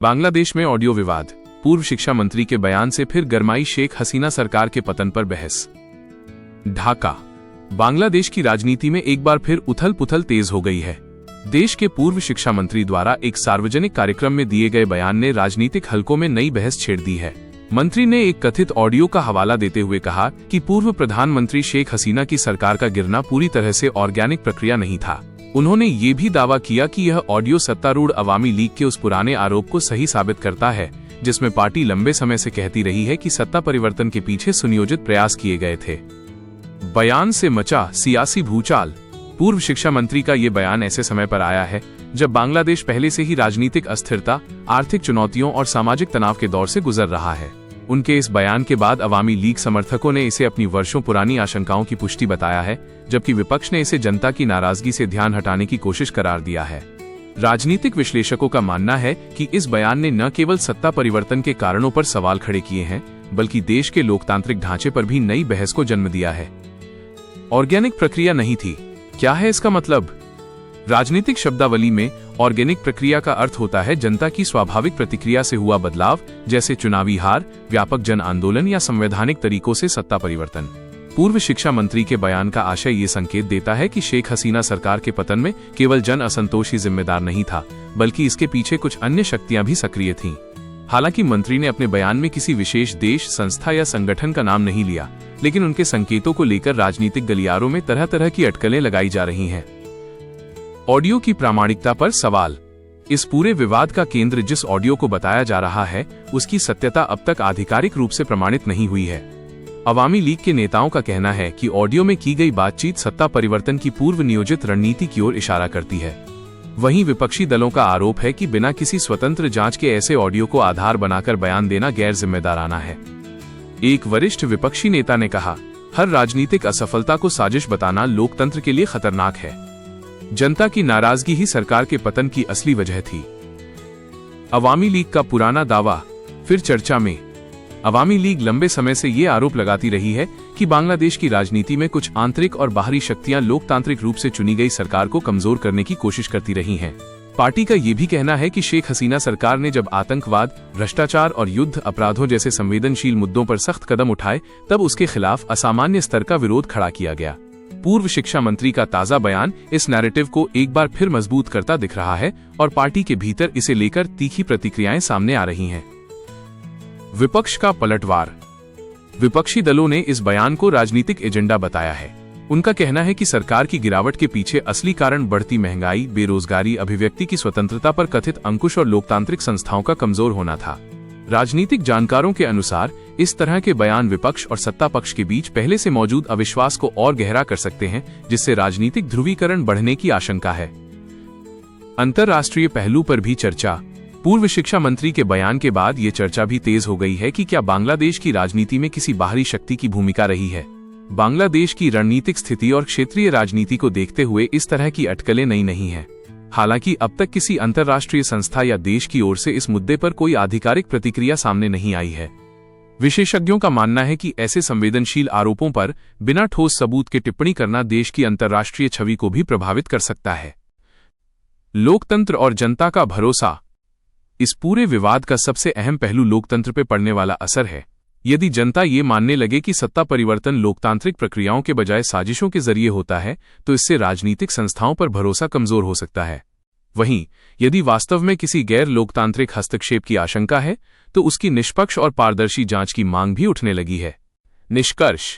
बांग्लादेश में ऑडियो विवाद, पूर्व शिक्षा मंत्री के बयान से फिर गरमाई शेख हसीना सरकार के पतन पर बहस। ढाका। बांग्लादेश की राजनीति में एक बार फिर उथल पुथल तेज हो गई है। देश के पूर्व शिक्षा मंत्री द्वारा एक सार्वजनिक कार्यक्रम में दिए गए बयान ने राजनीतिक हलकों में नई बहस छेड़ दी है। मंत्री ने एक कथित ऑडियो का हवाला देते हुए कहा कि पूर्व प्रधानमंत्री शेख हसीना की सरकार का गिरना पूरी तरह से ऑर्गेनिक प्रक्रिया नहीं था। उन्होंने ये भी दावा किया कि यह ऑडियो सत्तारूढ़ अवामी लीग के उस पुराने आरोप को सही साबित करता है जिसमें पार्टी लंबे समय से कहती रही है कि सत्ता परिवर्तन के पीछे सुनियोजित प्रयास किए गए थे। बयान से मचा सियासी भूचाल। पूर्व शिक्षा मंत्री का ये बयान ऐसे समय पर आया है जब बांग्लादेश पहले से ही राजनीतिक अस्थिरता, आर्थिक चुनौतियों और सामाजिक तनाव के दौर से गुजर रहा है। उनके इस बयान के बाद अवामी लीग समर्थकों ने इसे अपनी वर्षों पुरानी आशंकाओं की पुष्टि बताया है, जबकि विपक्ष ने इसे जनता की नाराजगी से ध्यान हटाने की कोशिश करार दिया है। राजनीतिक विश्लेषकों का मानना है कि इस बयान ने न केवल सत्ता परिवर्तन के कारणों पर सवाल खड़े किए हैं, बल्कि देश के लोकतांत्रिक ढांचे पर भी नई बहस को जन्म दिया है। ऑर्गेनिक प्रक्रिया नहीं थी, क्या है इसका मतलब? राजनीतिक शब्दावली में ऑर्गेनिक प्रक्रिया का अर्थ होता है जनता की स्वाभाविक प्रतिक्रिया से हुआ बदलाव, जैसे चुनावी हार, व्यापक जन आंदोलन या संवैधानिक तरीकों से सत्ता परिवर्तन। पूर्व शिक्षा मंत्री के बयान का आशय ये संकेत देता है कि शेख हसीना सरकार के पतन में केवल जन असंतोष ही जिम्मेदार नहीं था, बल्कि इसके पीछे कुछ अन्य शक्तियां भी सक्रिय थीं। हालांकि मंत्री ने अपने बयान में किसी विशेष देश, संस्था या संगठन का नाम नहीं लिया, लेकिन उनके संकेतों को लेकर राजनीतिक गलियारों में तरह तरह की अटकलें लगाई जा रही हैं। ऑडियो की प्रामाणिकता पर सवाल। इस पूरे विवाद का केंद्र जिस ऑडियो को बताया जा रहा है, उसकी सत्यता अब तक आधिकारिक रूप से प्रमाणित नहीं हुई है। अवामी लीग के नेताओं का कहना है कि ऑडियो में की गई बातचीत सत्ता परिवर्तन की पूर्व नियोजित रणनीति की ओर इशारा करती है। वहीं विपक्षी दलों का आरोप है कि बिना किसी स्वतंत्र जांच के ऐसे ऑडियो को आधार बनाकर बयान देना गैर जिम्मेदाराना है। एक वरिष्ठ विपक्षी नेता ने कहा, हर राजनीतिक असफलता को साजिश बताना लोकतंत्र के लिए खतरनाक है। जनता की नाराजगी ही सरकार के पतन की असली वजह थी। अवामी लीग का पुराना दावा फिर चर्चा में। अवामी लीग लंबे समय से ये आरोप लगाती रही है कि बांग्लादेश की राजनीति में कुछ आंतरिक और बाहरी शक्तियां लोकतांत्रिक रूप से चुनी गई सरकार को कमजोर करने की कोशिश करती रही हैं। पार्टी का ये भी कहना है कि शेख हसीना सरकार ने जब आतंकवाद, भ्रष्टाचार और युद्ध अपराधों जैसे संवेदनशील मुद्दों पर सख्त कदम उठाए, तब उसके खिलाफ असामान्य स्तर का विरोध खड़ा किया गया। पूर्व शिक्षा मंत्री का ताजा बयान इस नैरेटिव को एक बार फिर मजबूत करता दिख रहा है और पार्टी के भीतर इसे लेकर तीखी प्रतिक्रियाएं सामने आ रही हैं। विपक्ष का पलटवार। विपक्षी दलों ने इस बयान को राजनीतिक एजेंडा बताया है। उनका कहना है कि सरकार की गिरावट के पीछे असली कारण बढ़ती महंगाई, बेरोजगारी, अभिव्यक्ति की स्वतंत्रता पर कथित अंकुश और लोकतांत्रिक संस्थाओं का कमजोर होना था। राजनीतिक जानकारों के अनुसार इस तरह के बयान विपक्ष और सत्ता पक्ष के बीच पहले से मौजूद अविश्वास को और गहरा कर सकते हैं, जिससे राजनीतिक ध्रुवीकरण बढ़ने की आशंका है। अंतर्राष्ट्रीय पहलू पर भी चर्चा। पूर्व शिक्षा मंत्री के बयान के बाद ये चर्चा भी तेज हो गई है कि क्या बांग्लादेश की राजनीति में किसी बाहरी शक्ति की भूमिका रही है। बांग्लादेश की रणनीतिक स्थिति और क्षेत्रीय राजनीति को देखते हुए इस तरह की अटकलें नई नहीं हैं। हालांकि अब तक किसी अंतर्राष्ट्रीय संस्था या देश की ओर से इस मुद्दे पर कोई आधिकारिक प्रतिक्रिया सामने नहीं आई है। विशेषज्ञों का मानना है कि ऐसे संवेदनशील आरोपों पर बिना ठोस सबूत के टिप्पणी करना देश की अंतर्राष्ट्रीय छवि को भी प्रभावित कर सकता है। लोकतंत्र और जनता का भरोसा। इस पूरे विवाद का सबसे अहम पहलू लोकतंत्र पर पड़ने वाला असर है। यदि जनता ये मानने लगे कि सत्ता परिवर्तन लोकतांत्रिक प्रक्रियाओं के बजाय साजिशों के जरिए होता है, तो इससे राजनीतिक संस्थाओं पर भरोसा कमजोर हो सकता है। वहीं यदि वास्तव में किसी गैर लोकतांत्रिक हस्तक्षेप की आशंका है, तो उसकी निष्पक्ष और पारदर्शी जांच की मांग भी उठने लगी है। निष्कर्ष।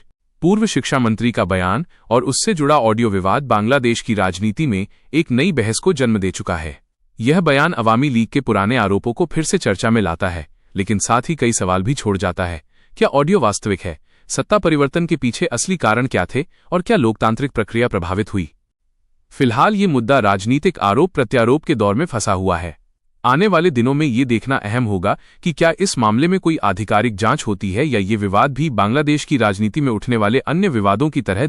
पूर्व शिक्षा मंत्री का बयान और उससे जुड़ा ऑडियो विवाद बांग्लादेश की राजनीति में एक नई बहस को जन्म दे चुका है। यह बयान अवामी लीग के पुराने आरोपों को फिर से चर्चा में लाता है, लेकिन साथ ही कई सवाल भी छोड़ जाता है। क्या ऑडियो वास्तविक है? सत्ता परिवर्तन के पीछे असली कारण क्या थे और क्या लोकतांत्रिक प्रक्रिया प्रभावित हुई? फिलहाल ये मुद्दा राजनीतिक आरोप प्रत्यारोप के दौर में फंसा हुआ है। आने वाले दिनों में ये देखना अहम होगा कि क्या इस मामले में कोई आधिकारिक जांच होती है या ये विवाद भी बांग्लादेश की राजनीति में उठने वाले अन्य विवादों की तरह